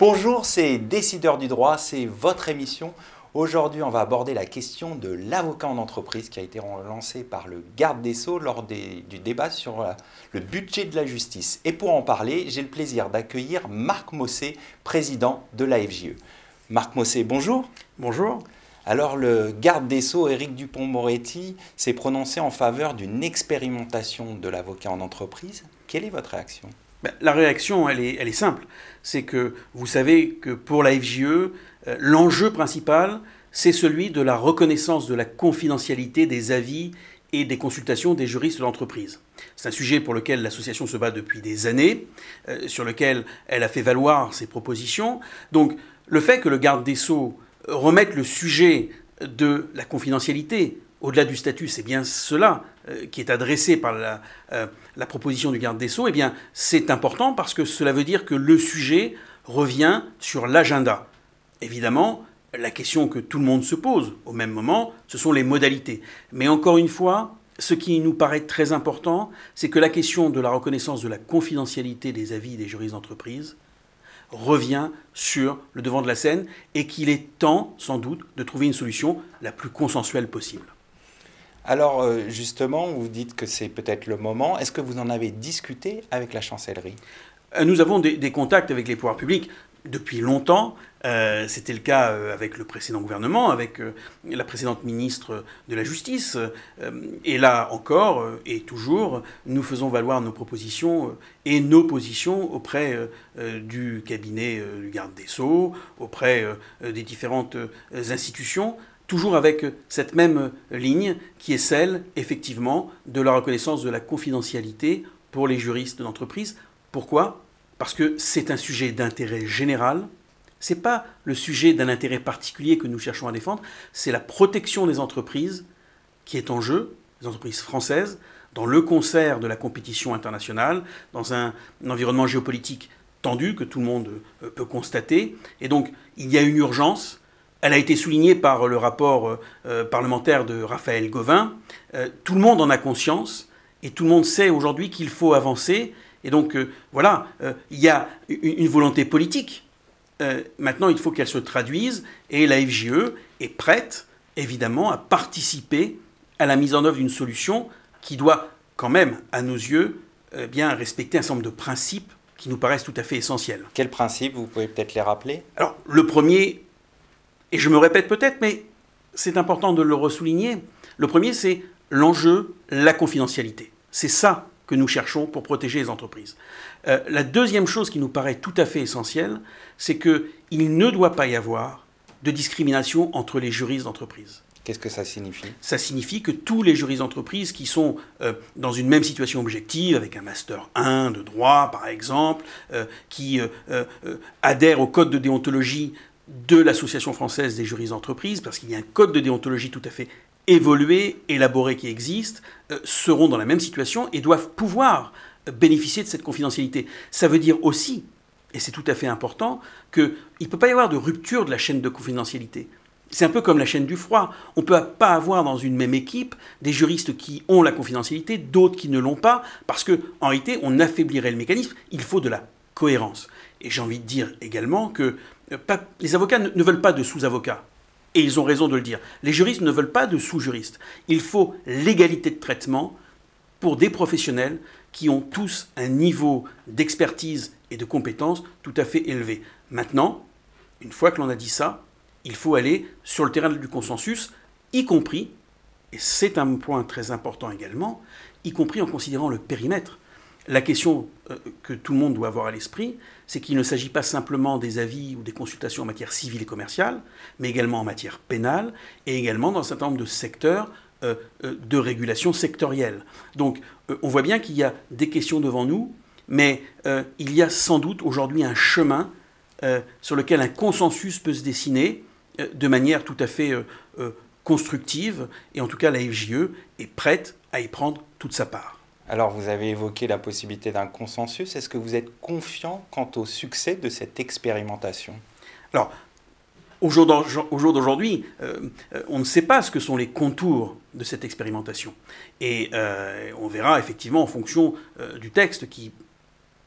Bonjour, c'est Décideurs du droit, c'est votre émission. Aujourd'hui, on va aborder la question de l'avocat en entreprise qui a été lancée par le garde des Sceaux lors du débat sur le budget de la justice. Et pour en parler, j'ai le plaisir d'accueillir Marc Mossé, président de la FJE. Marc Mossé, bonjour. Bonjour. Alors, le garde des Sceaux, Éric Dupond-Moretti, s'est prononcé en faveur d'une expérimentation de l'avocat en entreprise. Quelle est votre réaction ? La réaction, elle est simple. C'est que vous savez que pour la FJE, l'enjeu principal, c'est celui de la reconnaissance de la confidentialité des avis et des consultations des juristes d'entreprise. C'est un sujet pour lequel l'association se bat depuis des années, sur lequel elle a fait valoir ses propositions. Donc, le fait que le garde des Sceaux remette le sujet de la confidentialité au-delà du statut, c'est bien cela qui est adressé par la proposition du garde des Sceaux, eh bien, c'est important parce que cela veut dire que le sujet revient sur l'agenda. Évidemment, la question que tout le monde se pose au même moment, ce sont les modalités. Mais encore une fois, ce qui nous paraît très important, c'est que la question de la reconnaissance de la confidentialité des avis des juristes d'entreprise revient sur le devant de la scène et qu'il est temps, sans doute, de trouver une solution la plus consensuelle possible. Alors justement, vous dites que c'est peut-être le moment. Est-ce que vous en avez discuté avec la chancellerie ? Nous avons des contacts avec les pouvoirs publics depuis longtemps. C'était le cas avec le précédent gouvernement, avec la précédente ministre de la Justice. Et là encore, et toujours, nous faisons valoir nos propositions et nos positions auprès du cabinet du garde des Sceaux, auprès des différentes institutions, toujours avec cette même ligne qui est celle, effectivement, de la reconnaissance de la confidentialité pour les juristes d'entreprise. Pourquoi ? Parce que c'est un sujet d'intérêt général. Ce n'est pas le sujet d'un intérêt particulier que nous cherchons à défendre. C'est la protection des entreprises qui est en jeu, les entreprises françaises, dans le concert de la compétition internationale, dans un environnement géopolitique tendu que tout le monde peut constater. Et donc, il y a une urgence. Elle a été soulignée par le rapport parlementaire de Raphaël Gauvain. Tout le monde en a conscience et tout le monde sait aujourd'hui qu'il faut avancer. Et donc, voilà, il y a une volonté politique. Maintenant, il faut qu'elle se traduise et la FJE est prête, évidemment, à participer à la mise en œuvre d'une solution qui doit, quand même, à nos yeux, bien respecter un certain nombre de principes qui nous paraissent tout à fait essentiels. Quels principes, vous pouvez peut-être les rappeler ? Alors, le premier, et je me répète peut-être, mais c'est important de le ressouligner, le premier, c'est l'enjeu, la confidentialité. C'est ça que nous cherchons pour protéger les entreprises. La deuxième chose qui nous paraît tout à fait essentielle, c'est qu'il ne doit pas y avoir de discrimination entre les juristes d'entreprise. Qu'est-ce que ça signifie ? Ça signifie que tous les juristes d'entreprise qui sont dans une même situation objective, avec un Master 1 de droit par exemple, qui adhèrent au code de déontologie de l'Association française des juristes d'entreprise, parce qu'il y a un code de déontologie tout à fait évolué, élaboré qui existe, seront dans la même situation et doivent pouvoir bénéficier de cette confidentialité. Ça veut dire aussi, et c'est tout à fait important, qu'il ne peut pas y avoir de rupture de la chaîne de confidentialité. C'est un peu comme la chaîne du froid. On ne peut pas avoir dans une même équipe des juristes qui ont la confidentialité, d'autres qui ne l'ont pas, parce qu'en réalité, on affaiblirait le mécanisme. Il faut de la cohérence. Et j'ai envie de dire également que les avocats ne veulent pas de sous-avocats. Et ils ont raison de le dire. Les juristes ne veulent pas de sous-juristes. Il faut l'égalité de traitement pour des professionnels qui ont tous un niveau d'expertise et de compétence tout à fait élevé. Maintenant, une fois que l'on a dit ça, il faut aller sur le terrain du consensus, y compris, et c'est un point très important également, y compris en considérant le périmètre. La question que tout le monde doit avoir à l'esprit, c'est qu'il ne s'agit pas simplement des avis ou des consultations en matière civile et commerciale, mais également en matière pénale et également dans un certain nombre de secteurs de régulation sectorielle. Donc on voit bien qu'il y a des questions devant nous, mais il y a sans doute aujourd'hui un chemin sur lequel un consensus peut se dessiner de manière tout à fait constructive, et en tout cas la FJE est prête à y prendre toute sa part. Alors, vous avez évoqué la possibilité d'un consensus. Est-ce que vous êtes confiant quant au succès de cette expérimentation ? Alors, au jour d'aujourd'hui, on ne sait pas ce que sont les contours de cette expérimentation. Et on verra effectivement en fonction du texte qui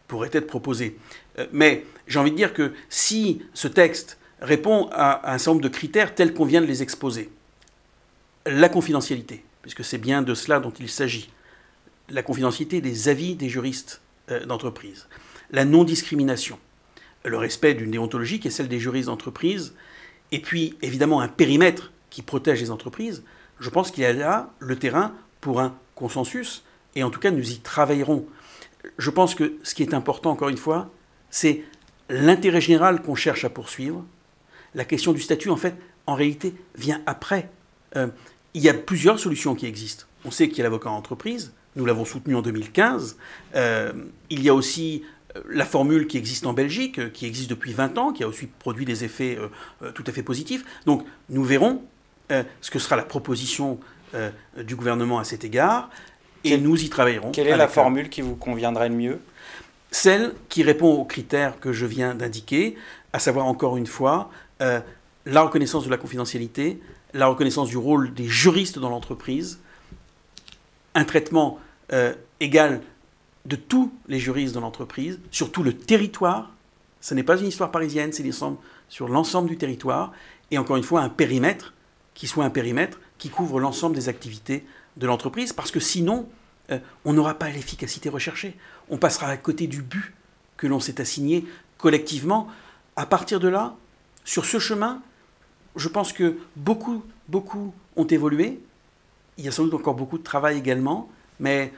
pourrait être proposé. Mais j'ai envie de dire que si ce texte répond à un certain nombre de critères tels qu'on vient de les exposer, la confidentialité, puisque c'est bien de cela dont il s'agit, la confidentialité des avis des juristes d'entreprise, la non-discrimination, le respect d'une déontologie qui est celle des juristes d'entreprise, et puis évidemment un périmètre qui protège les entreprises, je pense qu'il y a là le terrain pour un consensus, et en tout cas nous y travaillerons. Je pense que ce qui est important, encore une fois, c'est l'intérêt général qu'on cherche à poursuivre. La question du statut, en fait, en réalité, vient après. Il y a plusieurs solutions qui existent. On sait qu'il y a l'avocat en entreprise, nous l'avons soutenu en 2015. Il y a aussi la formule qui existe en Belgique, qui existe depuis 20 ans, qui a aussi produit des effets tout à fait positifs. Donc nous verrons ce que sera la proposition du gouvernement à cet égard, et nous y travaillerons. Quelle est la formule qui vous conviendrait le mieux ? Celle qui répond aux critères que je viens d'indiquer, à savoir encore une fois la reconnaissance de la confidentialité, la reconnaissance du rôle des juristes dans l'entreprise, un traitement égal de tous les juristes dans l'entreprise, sur tout le territoire. Ce n'est pas une histoire parisienne, c'est sur l'ensemble du territoire. Et encore une fois, un périmètre qui soit un périmètre qui couvre l'ensemble des activités de l'entreprise, parce que sinon, on n'aura pas l'efficacité recherchée. On passera à côté du but que l'on s'est assigné collectivement. À partir de là, sur ce chemin, je pense que beaucoup ont évolué. Il y a sans doute encore beaucoup de travail également, mais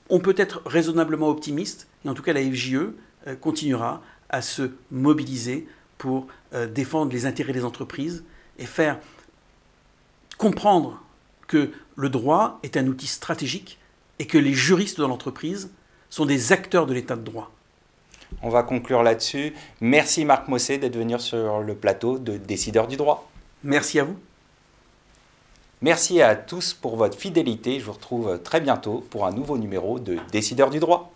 on peut être raisonnablement optimiste, et en tout cas la FJE continuera à se mobiliser pour défendre les intérêts des entreprises et faire comprendre que le droit est un outil stratégique et que les juristes dans l'entreprise sont des acteurs de l'état de droit. On va conclure là-dessus. Merci Marc Mossé d'être venu sur le plateau de Décideurs du droit. Merci à vous. Merci à tous pour votre fidélité. Je vous retrouve très bientôt pour un nouveau numéro de Décideurs du droit.